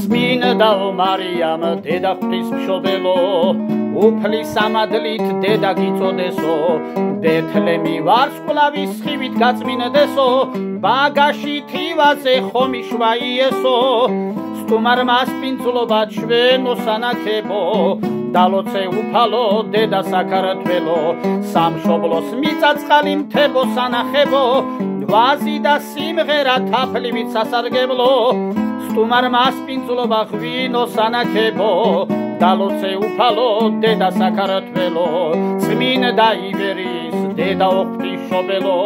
წმინდაო მარიამ დედა ღვთისმშობელო უფლის სამადლით დედა გიწოდესო ბეთლემი ვარსკვლავის სხივით გაწმინდესო ბაგაში თივაზე ხომიშვა იესო სტუმარ მასპინძლობა ჩვენო სანახებო დალოცე უფალო დედა საქართველო სამშობლოს მიწაწყალი მთებო სანახებო ვაზი და სიმღერა თაფლივით სასარგებლო სტუმარ მასპინძლობა ღვინო სანახებო დალოცე უფალო დედა საქართველო წმინდა ივერის დედა ღვთისმშობელო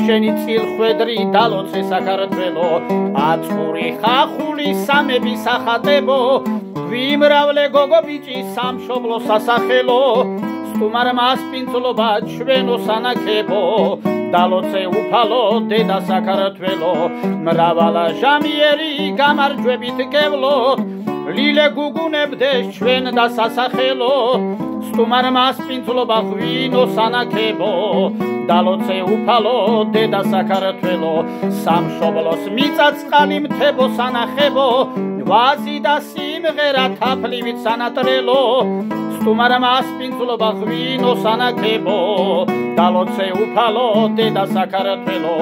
შენი წილხვედრი დალოცე საქართველო აწური ხახული სამები სახატებო ვიმრავლე გოგო ბიჭი სამშობლო სასახელო სტუმარ მასპინძლობა ჩვენო სანახებო დალოცე უფალო დედა საქართველო მრავალა ჟამიერი გამარჯვებით გევლოთ ლილე გუგუნებდეს ჩვენ და სასახელო სტუმარ მასპინძლობა ღვინო სანახებო დალოცე უფალო დედა საქართველო სამშობლოს მიწაწყალი მთებო სანახებო ვაზი და სიმღერა თაფლივით სანატრელო სტუმარ მასპინძლობა ღვინო სანახებო დალოცე უფალო დედა საქართველო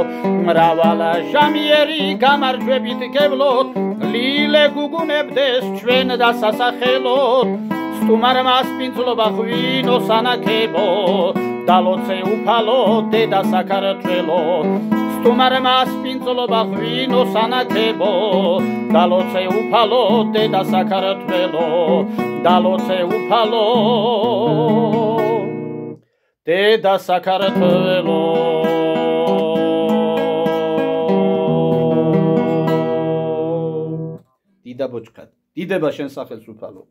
მრავალა ჟამიერი გამარჯვებით გევლოთ ლილე გუგუნებდეს ჩვენ და სასახელო სტუმარ მასპინძლობა ღვინო სანახებო დალოცე უფალო დედა საქართველო სტუმარ მასპინძლობა ღვინო სანახებო დალოცე უფალო დედა საქართველო დალოცე უფალო დედა საქართველო დიდა ბოჭკად დიდება შენ სახელს უფალო